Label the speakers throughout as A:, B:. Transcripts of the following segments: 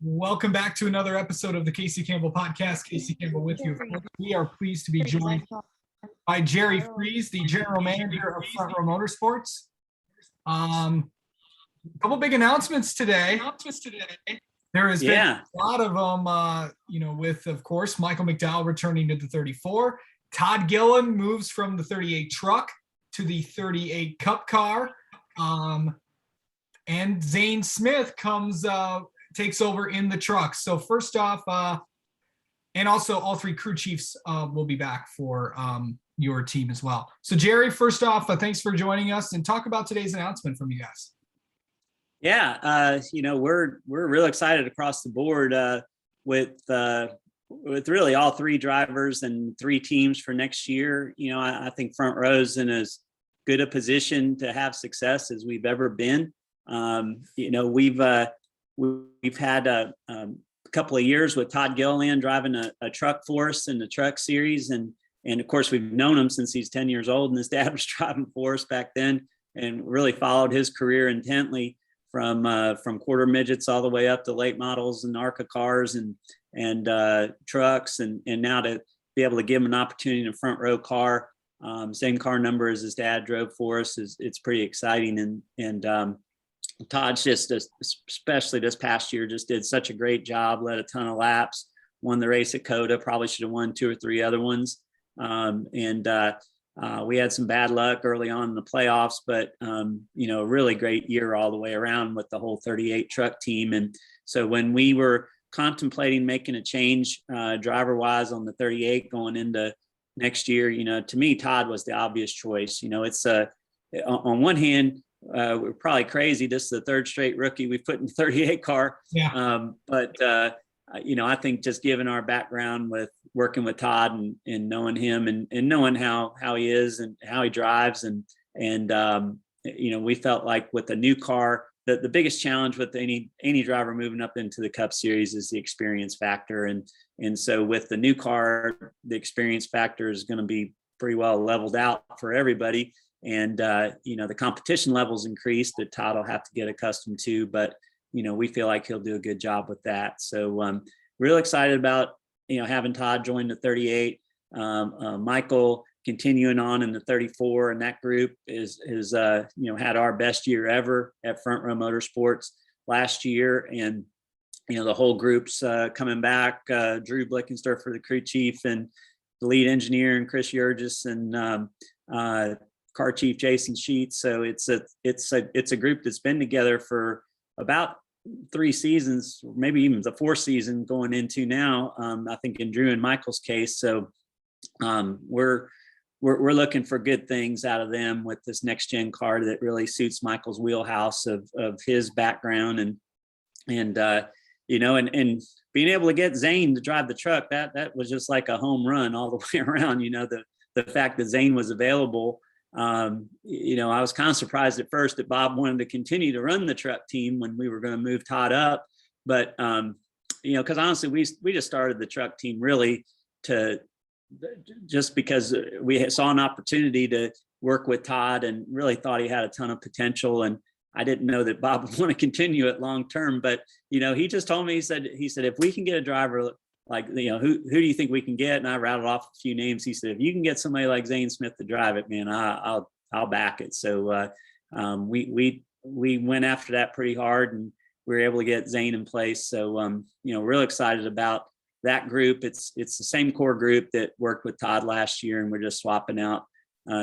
A: Welcome back to another episode of the Casey Campbell Podcast. Casey Campbell with you. We are pleased to be joined by Jerry Freeze, the general manager of Front Row Motorsports. A couple big announcements today. There has been a lot of them, with, of course, Michael McDowell returning to the 34. Todd Gillen moves from the 38 truck to the 38 Cup car. And Zane Smith takes over in the truck. So first off, and also all three crew chiefs will be back for your team as well. So Jerry, first off, thanks for joining us and talk about today's announcement from you guys.
B: Yeah, we're real excited across the board with really all three drivers and three teams for next year. I think Front Row's in as good a position to have success as we've ever been. We've had a couple of years with Todd Gilliland driving a truck for us in the truck series. And of course, we've known him since he's 10 years old, and his dad was driving for us back then, and really followed his career intently from quarter midgets all the way up to late models and ARCA cars and trucks. And now to be able to give him an opportunity in a front row car, same car number as his dad drove for us, it's pretty exciting. And Todd's just, especially this past year, just did such a great job, led a ton of laps, won the race at Coda, probably should have won 2 or 3 other ones. We had some bad luck early on in the playoffs, but, a really great year all the way around with the whole 38 truck team. And so when we were contemplating making a change driver-wise on the 38 going into next year, to me, Todd was the obvious choice. It's on one hand, we're probably crazy. This is the third straight rookie we've put in the 38 car.
A: Yeah.
B: I think just given our background with working with Todd and knowing him and knowing how he is and how he drives and we felt like with the new car, the biggest challenge with any driver moving up into the Cup Series is the experience factor. And so with the new car, the experience factor is going to be pretty well leveled out for everybody. And, the competition levels increased that Todd will have to get accustomed to, but, we feel like he'll do a good job with that. So real excited about, having Todd join the 38, Michael continuing on in the 34, and that group is had our best year ever at Front Row Motorsports last year. And, the whole group's coming back, Drew Blickenster for the crew chief and the lead engineer and Chris Yergis and, car chief Jason Sheets. So it's a group that's been together for about 3 seasons, maybe even the 4th season going into now. I think in Drew and Michael's case. So we're looking for good things out of them with this next gen car that really suits Michael's wheelhouse of his background and being able to get Zane to drive the truck, that was just like a home run all the way around. The fact that Zane was available. I was kind of surprised at first that Bob wanted to continue to run the truck team when we were going to move Todd up. But, because honestly, we just started the truck team really just because we saw an opportunity to work with Todd and really thought he had a ton of potential. And I didn't know that Bob would want to continue it long term, but, he just told me, he said, if we can get a driver like, who do you think we can get? And I rattled off a few names. He said, if you can get somebody like Zane Smith to drive it, man, I'll back it. So we went after that pretty hard, and we were able to get Zane in place. So, real excited about that group. It's the same core group that worked with Todd last year, and we're just swapping out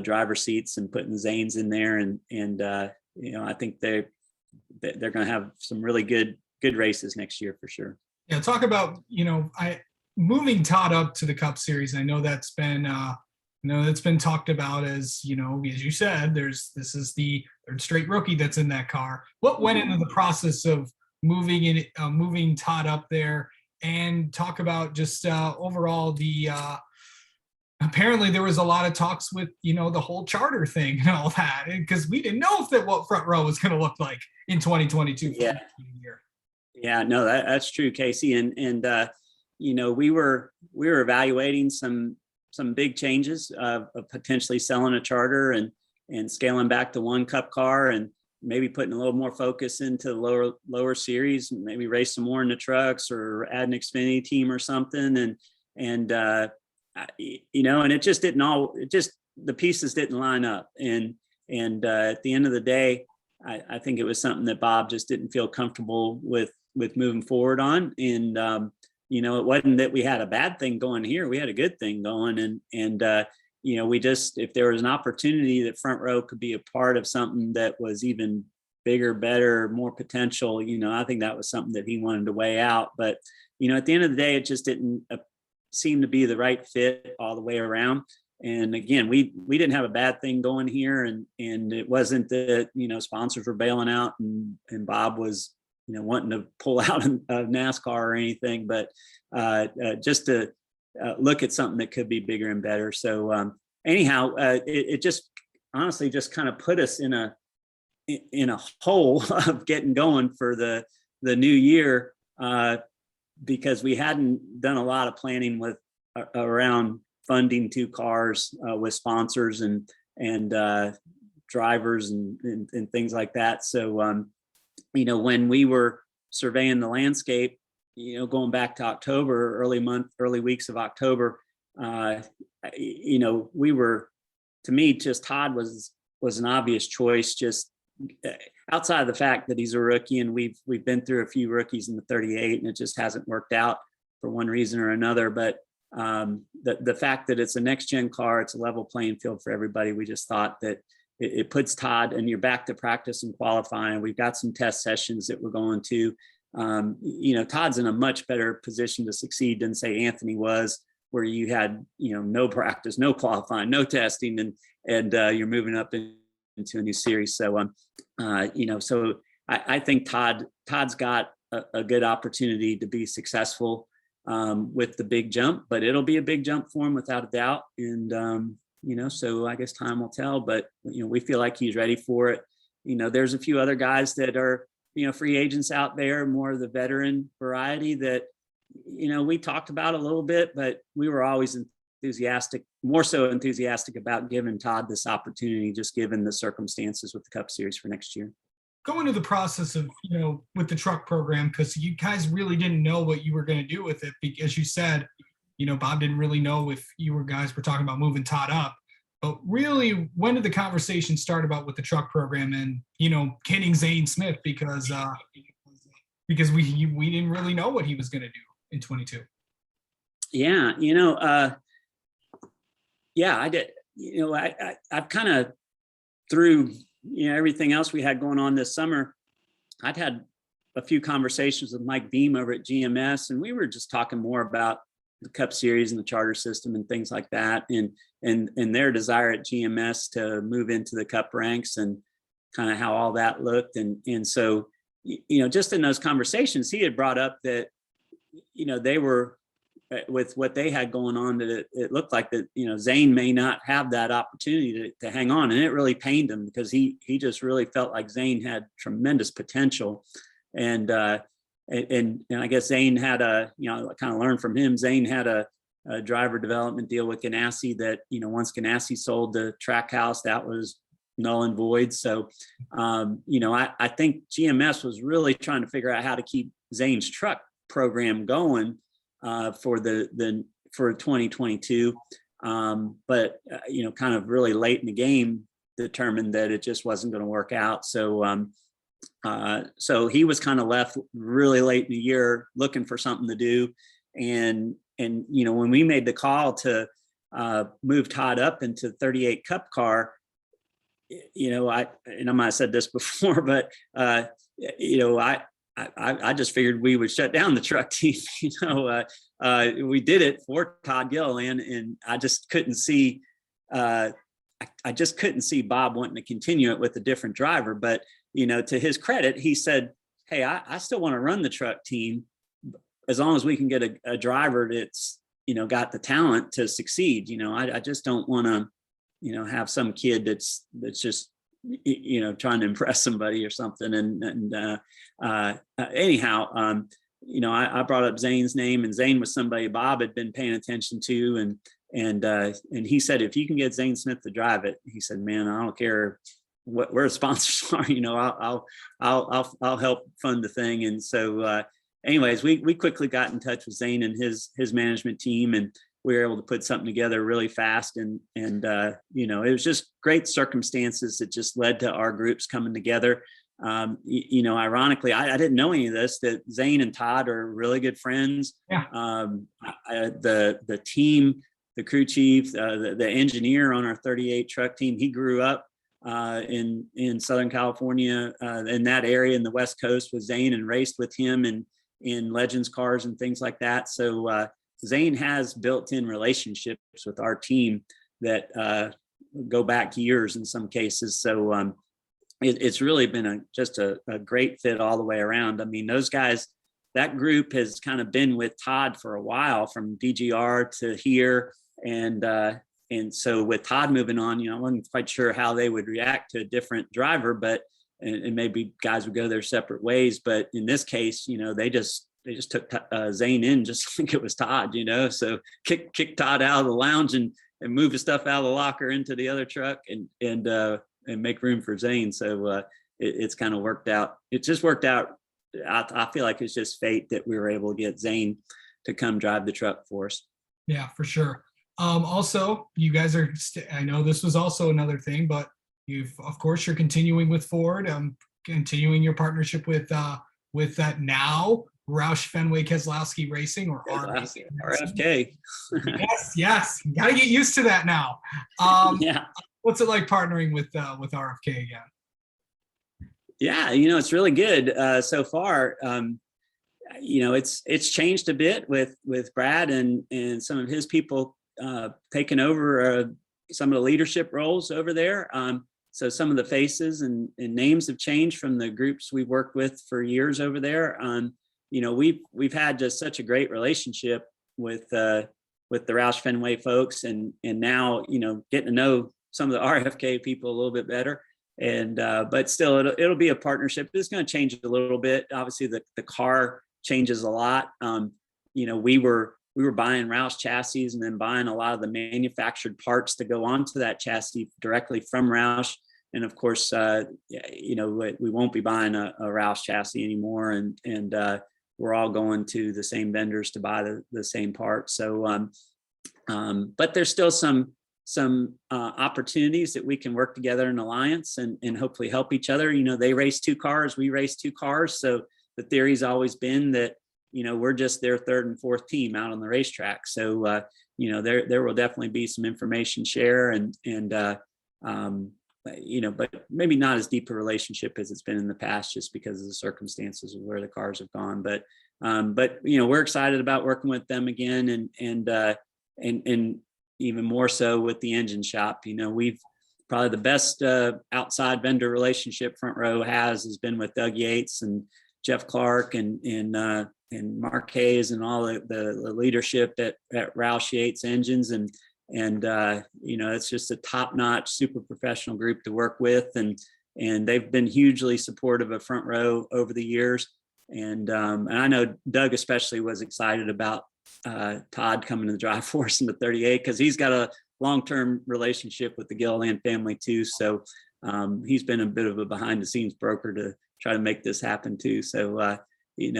B: driver seats and putting Zanes in there. And I think they're going to have some really good races next year for sure.
A: Yeah, talk about, moving Todd up to the Cup Series. I know that's been talked about as you said, this is the third straight rookie that's in that car. What went into the process of moving Todd up there, and talk about just overall apparently there was a lot of talks with, the whole charter thing and all that, because we didn't know what Front Row was going to look like in 2022.
B: Yeah. Yeah, no, that's true, Casey. And we were evaluating some big changes of potentially selling a charter and scaling back to one Cup car. And maybe putting a little more focus into the lower series, maybe race some more in the trucks or add an Xfinity team or something. And it just the pieces didn't line up. And at the end of the day, I think it was something that Bob just didn't feel comfortable with moving forward on. And, it wasn't that we had a bad thing going here. We had a good thing going. And if there was an opportunity that Front Row could be a part of something that was even bigger, better, more potential, I think that was something that he wanted to weigh out. But, at the end of the day, it just didn't seem to be the right fit all the way around. And again, we didn't have a bad thing going here, and it wasn't that sponsors were bailing out and Bob was wanting to pull out of NASCAR or anything, but just to look at something that could be bigger and better. So anyhow, it just honestly just kind of put us in a hole of getting going for the new year, because we hadn't done a lot of planning around funding 2 cars with sponsors and drivers and things like that. So when we were surveying the landscape, going back to October, early weeks of October, we were, to me, just Todd was an obvious choice, just outside of the fact that he's a rookie, and we've been through a few rookies in the 38 and it just hasn't worked out for one reason or another. But the fact that it's a next gen car, it's a level playing field for everybody. We just thought that it puts Todd, and you're back to practice and qualifying. We've got some test sessions that we're going to. Todd's in a much better position to succeed than say Anthony was, where you had no practice, no qualifying, no testing, and you're moving up into a new series. So so I think Todd's got a good opportunity to be successful with the big jump, but it'll be a big jump for him without a doubt. And so I guess time will tell, but we feel like he's ready for it. There's a few other guys that are free agents out there, more of the veteran variety that we talked about a little bit, but we were always more so enthusiastic about giving Todd this opportunity, just given the circumstances with the Cup Series for next year.
A: Going to the process of, with the truck program, because you guys really didn't know what you were going to do with it. As you said, Bob didn't really know if guys were talking about moving Todd up. But really, when did the conversation start about with the truck program and, getting Zane Smith? Because we didn't really know what he was going to do in 22.
B: Yeah, I did. I've kind of through everything else we had going on this summer, I'd had a few conversations with Mike Beam over at GMS, and we were just talking more about the Cup Series and the charter system and things like that, and their desire at GMS to move into the Cup ranks and kind of how all that looked. And so, just in those conversations, he had brought up that, they were, with what they had going on, that it looked like that, Zane may not have that opportunity to hang on. And it really pained him, because he just really felt like Zane had tremendous potential. And I guess Zane had kind of learned from him. Zane had a driver development deal with Ganassi that, once Ganassi sold the track house, that was null and void. So, I think GMS was really trying to figure out how to keep Zane's truck program going for 2022. But, kind of really late in the game determined that it just wasn't going to work out. So, so he was kind of left really late in the year looking for something to do. And when we made the call to move Todd up into 38 Cup car, I might have said this before, but I just figured we would shut down the truck team. We did it for Todd Gilliland, and I just couldn't see Bob wanting to continue it with a different driver. But to his credit, he said, "Hey, I still want to run the truck team as long as we can get a driver that's got the talent to succeed. I just don't want to have some kid that's just trying to impress somebody or something." Anyhow, I brought up Zane's name, and Zane was somebody Bob had been paying attention to, and he said, if you can get Zane Smith to drive it, he said, man, I don't care where sponsors are, I'll help fund the thing. And so, anyways, we quickly got in touch with Zane and his management team, and we were able to put something together really fast. And it was just great circumstances that just led to our groups coming together. Ironically, I didn't know any of this, that Zane and Todd are really good friends.
A: Yeah.
B: The team, the crew chief, the engineer on our 38 truck team, he grew up in Southern California, in that area in the West Coast with Zane, and raced with him in Legends cars and things like that. So Zane has built-in relationships with our team that go back years in some cases. So it's really been just a great fit all the way around. I mean, those guys, that group has kind of been with Todd for a while, from DGR to here. And so with Todd moving on, I wasn't quite sure how they would react to a different driver, but and maybe guys would go their separate ways. But in this case, they just took Zane in just like it was Todd, so kick Todd out of the lounge and move his stuff out of the locker into the other truck and make room for Zane. So it's kind of worked out. It just worked out. I feel like it's just fate that we were able to get Zane to come drive the truck for us.
A: Yeah, for sure. Also, you guys are, I know this was also another thing, but of course, you're continuing with Ford, continuing your partnership with that now Roush Fenway Keselowski Racing, or
B: RFK.
A: Yes. Got to get used to that now.
B: Yeah.
A: What's it like partnering with RFK again?
B: Yeah, it's really good so far. It's changed a bit with Brad and some of his people taking over some of the leadership roles over there. So some of the faces and names have changed from the groups we've worked with for years over there. We've had just such a great relationship with the Roush Fenway folks, and now getting to know some of the RFK people a little bit better. And but still, it'll be a partnership. It's going to change a little bit. Obviously, the car changes a lot. We were buying Roush chassis and then buying a lot of the manufactured parts to go onto that chassis directly from Roush. And of course, we won't be buying a Roush chassis anymore. And we're all going to the same vendors to buy the same parts. So, but there's still some opportunities that we can work together in alliance and hopefully help each other. They race two cars, we race two cars. So the theory's always been that, we're just their third and fourth team out on the racetrack. So, there will definitely be some information share but maybe not as deep a relationship as it's been in the past, just because of the circumstances of where the cars have gone. But we're excited about working with them again, and even more so with the engine shop. We've probably the best outside vendor relationship Front Row has been with Doug Yates and Jeff Clark and Mark Hayes and all the leadership at Roush Yates Engines. And it's just a top-notch, super professional group to work with. And they've been hugely supportive of Front Row over the years. And I know Doug especially was excited about Todd coming to the drive force in the 38, because he's got a long-term relationship with the Gilliland family too. So he's been a bit of a behind-the-scenes broker to try to make this happen too. So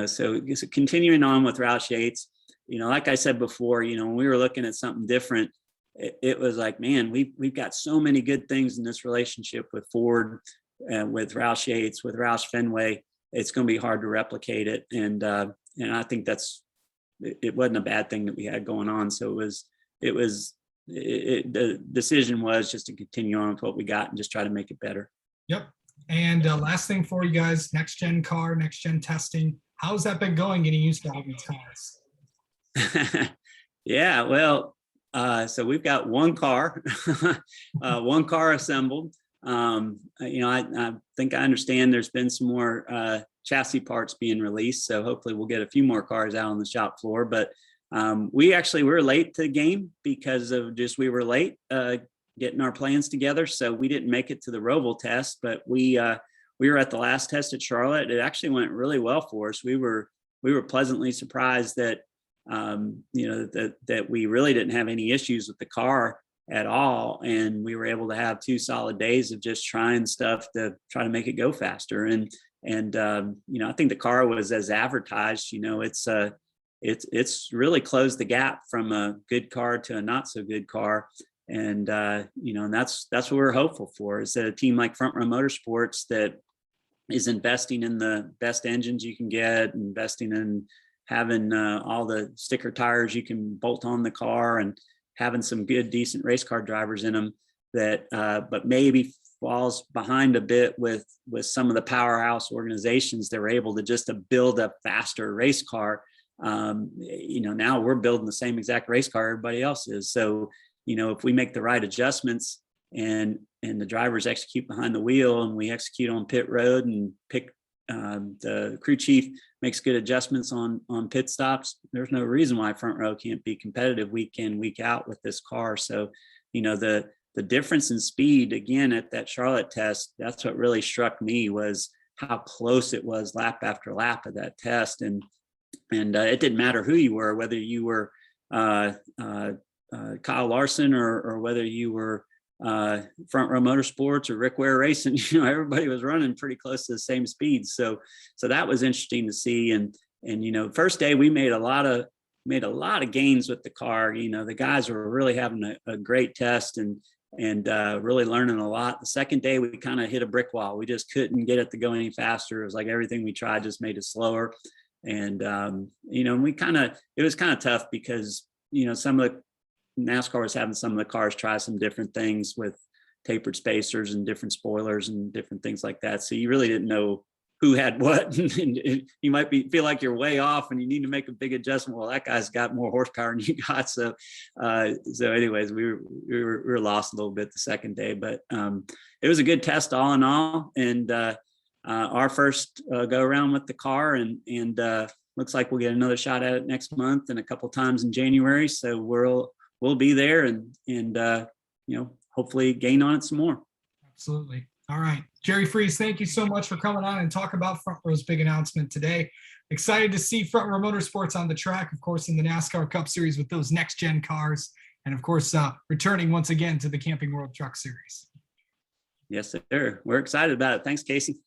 B: so continuing on with Roush Yates, like I said before, when we were looking at something different, it was like, man, we've got so many good things in this relationship with Ford, with Roush Yates, with Roush Fenway. It's going to be hard to replicate it, and I think it wasn't a bad thing that we had going on. So the decision was just to continue on with what we got and just try to make it better.
A: Yep. And last thing for you guys, next gen car, next gen testing. How's that been going, getting used to all these cars?
B: Yeah, well, so we've got one car, one car assembled. I think I understand there's been some more chassis parts being released, so hopefully we'll get a few more cars out on the shop floor. But we were late to the game because of we were late getting our plans together, so we didn't make it to the Roval test. But we were at the last test at Charlotte. It actually went really well for us. We were pleasantly surprised that that we really didn't have any issues with the car. at all. And we were able to have 2 solid days of just trying stuff to try to make it go faster. And I think the car was as advertised. It's really closed the gap from a good car to a not so good car. And and that's what we're hopeful for, is that a team like Front Row Motorsports that is investing in the best engines you can get, investing in having all the sticker tires you can bolt on the car, and having some good, decent race car drivers in them, that but maybe falls behind a bit with some of the powerhouse organizations that were able to just to build a faster race car. Now we're building the same exact race car everybody else is. So, if we make the right adjustments and the drivers execute behind the wheel, and we execute on pit road, and pick the crew chief makes good adjustments on pit stops, there's no reason why Front Row can't be competitive week in, week out with this car. So, the difference in speed, again, at that Charlotte test, that's what really struck me, was how close it was lap after lap of that test. And it didn't matter who you were, whether you were Kyle Larson or whether you were Front Row Motorsports or Rick Ware Racing. Everybody was running pretty close to the same speed. So that was interesting to see. And first day we made a lot of gains with the car. The guys were really having a great test and really learning a lot. The second day we kind of hit a brick wall. We just couldn't get it to go any faster. It was like everything we tried just made it slower. And it was kind of tough because some of the NASCAR was having some of the cars try some different things with tapered spacers and different spoilers and different things like that. So you really didn't know who had what, and you might feel like you're way off and you need to make a big adjustment. Well, that guy's got more horsepower than you got. So anyways, we were lost a little bit the second day, but it was a good test all in all. And our first go around with the car, and looks like we'll get another shot at it next month and a couple times in January. So we'll be there and hopefully gain on it some more.
A: Absolutely. All right. Jerry Freese, thank you so much for coming on and talk about Front Row's big announcement today. Excited to see Front Row Motorsports on the track, of course, in the NASCAR Cup Series with those next-gen cars, and of course, returning once again to the Camping World Truck Series.
B: Yes, sir. We're excited about it. Thanks, Casey.